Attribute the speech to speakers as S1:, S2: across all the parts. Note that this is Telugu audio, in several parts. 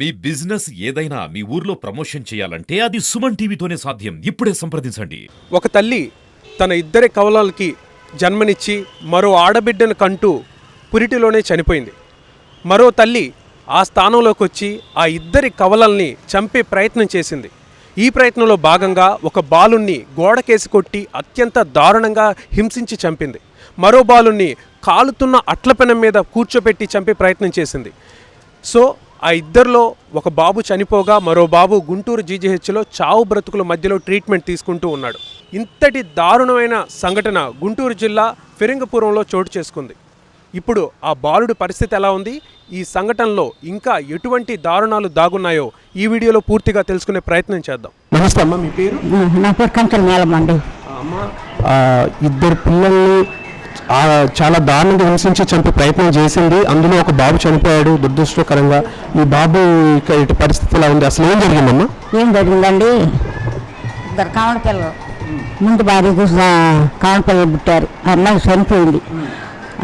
S1: మీ బిజినెస్ ఏదైనా మీ ఊర్లో ప్రమోషన్ చేయాలంటే అది సుమన్ టీవీతోనే సాధ్యం. ఇప్పుడే సంప్రదించండి.
S2: ఒక తల్లి తన ఇద్దరి కవలలకి జన్మనిచ్చి మరో ఆడబిడ్డను కంటూ పురిటిలోనే చనిపోయింది. మరో తల్లి ఆ స్థానంలోకి వచ్చి ఆ ఇద్దరి కవలల్ని చంపే ప్రయత్నం చేసింది. ఈ ప్రయత్నంలో భాగంగా ఒక బాలుణ్ణి గోడకేసి కొట్టి అత్యంత దారుణంగా హింసించి చంపింది. మరో బాలుణ్ణి కాలుతున్న అట్లపెనం మీద కూర్చోబెట్టి చంపే ప్రయత్నం చేసింది. సో ఆ ఇద్దరిలో ఒక బాబు చనిపోగా మరో బాబు గుంటూరు జీజీహెచ్లో చావు బ్రతుకుల మధ్యలో ట్రీట్మెంట్ తీసుకుంటూ ఉన్నాడు. ఇంతటి దారుణమైన సంఘటన గుంటూరు జిల్లా ఫిరంగపురంలో చోటు చేసుకుంది. ఇప్పుడు ఆ బాలుడి పరిస్థితి ఎలా ఉంది, ఈ సంఘటనలో ఇంకా ఎటువంటి దారుణాలు దాగున్నాయో ఈ వీడియోలో పూర్తిగా తెలుసుకునే ప్రయత్నం చేద్దాం. నమస్తే అమ్మ, మీ పేరు?
S3: నా పేరు కంచెల మేళమండి.
S2: అమ్మ, ఇద్దరు పిల్లల్ని చాలా దారుణంగా హింసించి చంపే ప్రయత్నం చేసింది. అందులో ఒక బాబు చనిపోయాడు దురదృష్టకరంగా. ఈ బాబు ఇటు పరిస్థితి ఎలా ఉంది, అసలు ఏం జరిగిందమ్మా?
S3: ఏం జరిగిందండి, ఇద్దరు కావల పిల్లలు ముందు భార్య కావల పిల్లలు పుట్టారు. అమ్మాయి చనిపోయింది.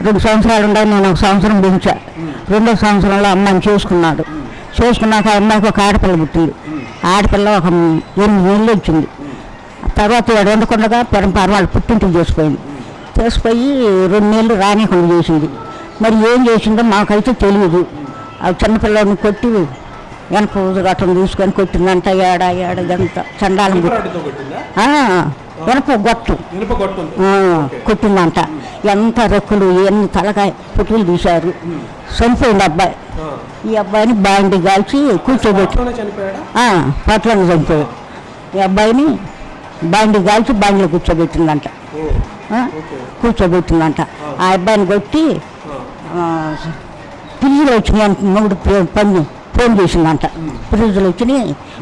S3: 2 సంవత్సరాలు ఉండే నేను 1 సంవత్సరం పెంచా. 2వ సంవత్సరంలో అమ్మాయిని చేసుకున్నాక అమ్మాయికి ఒక ఆడపిల్ల పుట్టింది. ఆడపిల్ల ఒక 8 నెలలు వచ్చింది. తర్వాత 7 వండుకుండగా పెరంపారం వాళ్ళు పుట్టింటికి చేసిపోయి 2 నెలలు రానికుండా చేసింది. మరి ఏం చేసిందో మాకైతే తెలియదు. ఆ చిన్నపిల్లని కొట్టి వెనక గట్టం తీసుకొని కొట్టిందంట. ఏడాదంతా చండాలం వెనక గొట్టం కొట్టిందంట. ఎంత రెక్కులు ఎన్ని తలకాయ పుట్టులు తీశారు. చనిపోయింది అబ్బాయి. ఈ అబ్బాయిని బాండి కాల్చి కూర్చోబెట్టి పట్లను చనిపోయాడు. ఈ అబ్బాయిని బాండి కాల్చి బాండిలో కూర్చోబెట్టిందంట. ఆ అబ్బాయిని కొట్టి ఫ్రిడ్జ్లో వచ్చిందంట. మూడు ఫోన్ చేసిందంట. ఫ్రిడ్జ్లో వచ్చి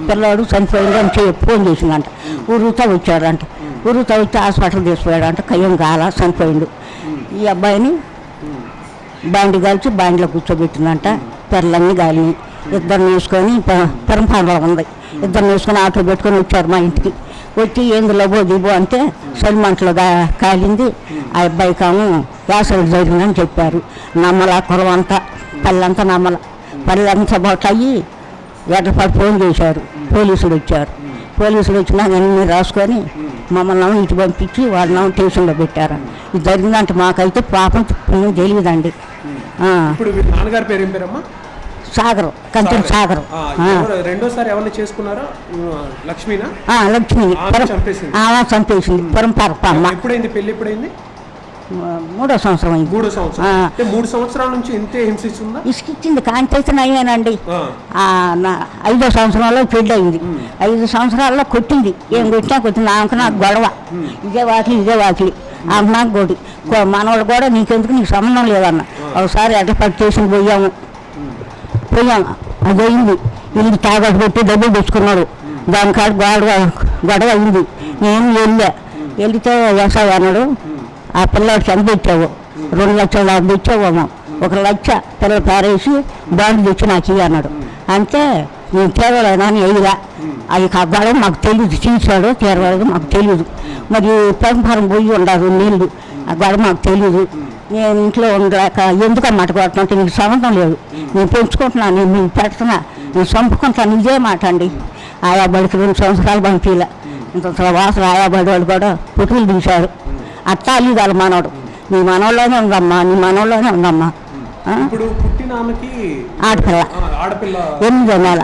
S3: పిల్లవాడు చనిపోయింది అని ఫోన్ చేసిందంట. ఊరుతో వచ్చాడంట. ఊరుతో వచ్చి హాస్పిటల్ తీసుకుపోయాడంట. కయ్యం కాల చనిపోయిండు. ఈ అబ్బాయిని బాండి కాల్చి బాండిలో కూర్చోబెట్టిందంట. పిల్లలన్నీ గాలి ఇద్దరిని వేసుకొని పెరంపాలలో ఉంది. ఇద్దరిని వేసుకొని ఆటో పెట్టుకొని వచ్చారు మా ఇంటికి. వచ్చి ఏంది లబో దిబో అంటే సల్మంట్లో కాలింది. ఆ అబ్బాయి కాము యాసలు జరిగిందని చెప్పారు. నమ్మల కురవంతా పళ్ళంతా నమ్మల. పళ్ళంతా బొట్టయ్యి ఎడ్రపాటు ఫోన్ చేశారు. పోలీసులు వచ్చినా అన్నీ రాసుకొని మమ్మల్ని ఇటు పంపించి వాళ్ళని స్టేషన్లో పెట్టారు. ఇది జరిగిందంటే మాకైతే పాపం తెలియదండి.
S2: నాన్నగారి పేరు ఏం పేరమ్మా?
S3: సాగరం, కంచెల సాగరం.
S2: రెండోసారి ఎవరిని చేసుకున్నారో? లక్ష్మిని
S3: చంపేసింది.
S2: ఎప్పుడైంది పెళ్లి? ఎప్పుడైంది?
S3: 3వ సంవత్సరం అయింది.
S2: 3 సంవత్సరాల నుంచి ఇంతే హింసిస్తుందా?
S3: ఇసుకిచ్చింది కాంతైతే అయ్యానండి. 5వ సంవత్సరంలో పెళ్ళి అయింది. 5 సంవత్సరాల్లో కొట్టింది. ఏం కొట్టింది ఆమెకు నాకు గొడవ. ఇదే వాకిలి ఆమె నాకు గోడి. మనవాళ్ళు కూడా నీకెందుకు, నీకు సంబంధం లేదన్న. ఒకసారి అడ్డపట్టి స్టేషన్ పోయాము. అది అయింది. వీళ్ళకి తాగట్టు పెట్టి డబ్బులు తెచ్చుకున్నాడు. దానికాడ గొడవ అయింది. నేను వెళ్తే వ్యవసాయం అన్నాడు. ఆ పిల్లవాడికి ఎంత తెచ్చావు? 2 లక్షలు నాకు తెచ్చావేమో. 1 లక్ష పిల్లలు పారేసి బాండ్ తెచ్చి నాకు అన్నాడు. అంతే నేను తీరలేనా అని అయ్యగా అది గొడవ మాకు తెలియదు. తీర్చాడు తీరలేదు మాకు తెలియదు. మరి పెంపరం పోయి ఉండాలి 2 నెలలు. ఆ గొడవ మాకు తెలియదు. నేను ఇంట్లో ఉండలేక ఎందుకు మాట కొడుతుంటే నీకు సంబంధం లేదు, నేను పెంచుకుంటున్నాను, నేను పెడుతున్నా, నేను చంపుకుంటాను. ఇదే మాట అండి. ఆయాబడికి 2 సంవత్సరాలు పంపిలే. ఇంత వాసన ఆయాబడి వాళ్ళు కూడా పుట్టులు తీశారు. అట్టా అల్లిదాలు మనోడు. నీ మనోళ్ళలోనే ఉందమ్మా.
S2: ఇప్పుడు పుట్టిన
S3: ఆడపిల్ల 8వ నెల.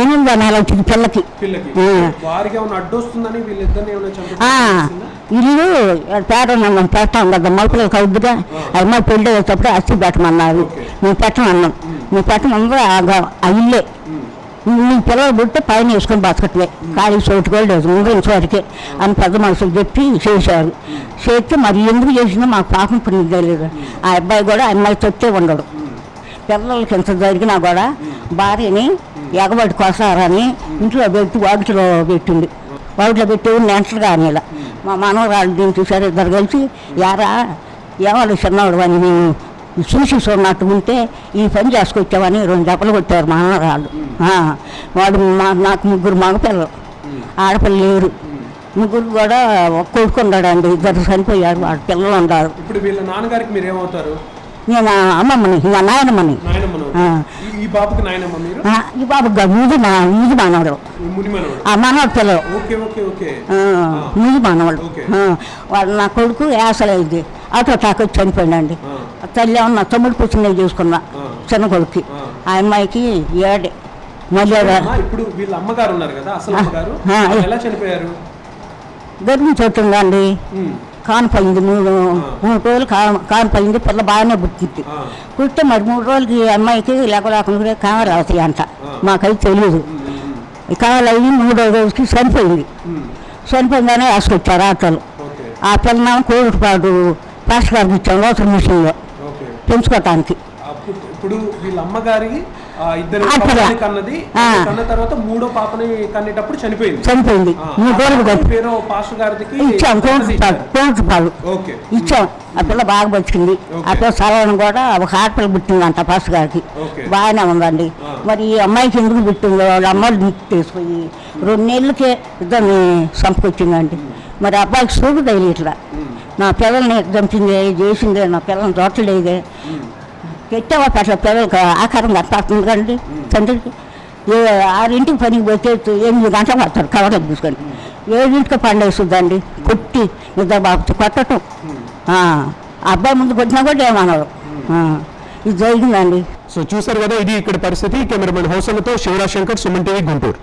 S3: 8వ నెల వచ్చింది పిల్లకి. ఇల్లు పెట్టాం కదా మగపిల్లలకి అవుద్దిగా. అమ్మాయి పెళ్ళి వచ్చేటప్పుడు అస్తి పెట్టమన్నారు. మేము పెట్టమన్నాం. ఆ ఇల్లే నీ పిల్లలు పుట్టే పైన వేసుకొని బతకట్లే. ఖాళీ చోటు కూడా లేదు, ముందు వరకే అని పెద్ద మనుషులు చెప్పి చేస్తే మరి ఎందుకు చేసిందో మాకు పాపం పుణ్యం తెలియదు. ఆ అబ్బాయి కూడా అమ్మాయి తొట్టే ఉండడు. పిల్లలకి ఎంత జరిగినా కూడా భార్యని ఎగబడి కొసారని ఇంట్లో పెట్టి వాకిట్లో పెట్టింది. వాకిట్లో పెట్టి నెంటలు కానీ ఇలా మా మనవరాళ్ళు దీన్ని చూసారు. ఇద్దరు కలిసి ఏవాళ్ళు చిన్నవాడు అని మేము చూసినట్టు ఉంటే ఈ పని చేసుకొచ్చామని 2 దెబ్బలు కొట్టారు మా మనవరాళ్ళు. వాడు నాకు 3 మగపిల్లలు, ఆడపిల్లలు లేరు. 3 కూడా కొడుకు ఉన్నాడండి. 2 చనిపోయారు. వాడు పిల్లలు ఉన్నారు.
S2: ఇప్పుడు వీళ్ళ నాన్నగారికి మీరు ఏమవుతారు?
S3: నేను అమ్మమ్మని నా నాయనమ్మని
S2: నాయనమ్మను
S3: ఆ.
S2: ఈ బాబుకి నాయనమ్మ మీరు
S3: ఈ బాబు మూజి మానవుడు
S2: ముని మనవడు.
S3: ఆ మనవడు పిల్లలు
S2: ఓకే ఓకే ఓకే
S3: మూజి మానవుడు
S2: ఓకే.
S3: వాడు నా కొడుకు యాసలైంది ఆటో తాకొచ్చి చనిపోయిందండి తల్లి ఏమన్నా తమ్ముడు కూర్చుని చూసుకున్నా చిన్న కొడుక్కి ఆ అమ్మాయికి ఏడే మళ్ళీ
S2: అమ్మా, ఇప్పుడు వీళ్ళ అమ్మగారు ఉన్నారు కదా అసలు అమ్మగారు
S3: ఆ,
S2: వాళ్ళు ఎలా చనిపోయారు?
S3: గర్భిణి చోటుందండి కానిపోయింది మూడు రోజులు కానిపోయింది పిల్ల బాగానే పుట్టింది పుట్టితే మరి 3 రోజులకి ఈ అమ్మాయికి లేకుండా కామెరా అవుతాయి అంట మాకైతే తెలియదు కావాలి అయ్యి 3వ రోజుకి చనిపోయింది చనిపోయిందనే వేసుకొచ్చారు ఆటోలు
S2: ఓకే
S3: ఆ పిల్లనేమో కోవిడ్పాటు పాస్టర్ గారికి ఇచ్చాం లోతు మిషన్లో
S2: ఓకే.
S3: పెంచుకోవటానికి
S2: ఇప్పుడు వీళ్ళ అమ్మగారికి ఇద్దరు
S3: ఆ పిల్ల.
S2: పాపని కన్నది
S3: ఆ.
S2: కన్న తర్వాత 3వ పాపని కనేటప్పుడు చనిపోయింది.
S3: చనిపోయింది
S2: ఆ,
S3: 3 రోజులు
S2: ఆ పేరు పాస్టర్ గారికి
S3: ఇచ్చాం కోవిడ్పాడు
S2: ఓకే.
S3: ఇచ్చాం ఆ పిల్ల బాగా బతికింది ఆ పిల్ల సలవడం కూడా ఒక ఆడపిల్ల పుట్టిందంట ఫస్ట్ గారికి
S2: ఓకే.
S3: బాగానే ఉందండి మరి ఈ అమ్మాయికి ఎందుకు పుట్టిందో వాళ్ళ అమ్మాయిలు తీసుకుపోయి 2 నెలలకే ఇద్దరిని చంపుకొచ్చిందండి మరి అబ్బాయికి సూడు తెలియట్లా నా పిల్లల్ని చంపిందే చేసిందే నా పిల్లల్ని దొరకలేదే పెట్టావా పెట్ట పిల్లలకి ఆకారం కట్టాడుతుంది కండి తండ్రికి 6ంటికి పనికి పోతే 8 గంటలు పడతారు కవర్లో తీసుకొని 7ంటికి పండేస్తుందండి కొట్టి నిద్ర బాబు కొట్టడం అబ్బాయి ముందు కొట్టినా కూడా ఏమన్నారు ఇది జరిగిందండి.
S2: సో చూసారు కదా, ఇది ఇక్కడ పరిస్థితి. కెమెరామెన్ హోసన్తో శివరాజ్ శంకర్, సుమన్ టీవీ, గుంటూరు.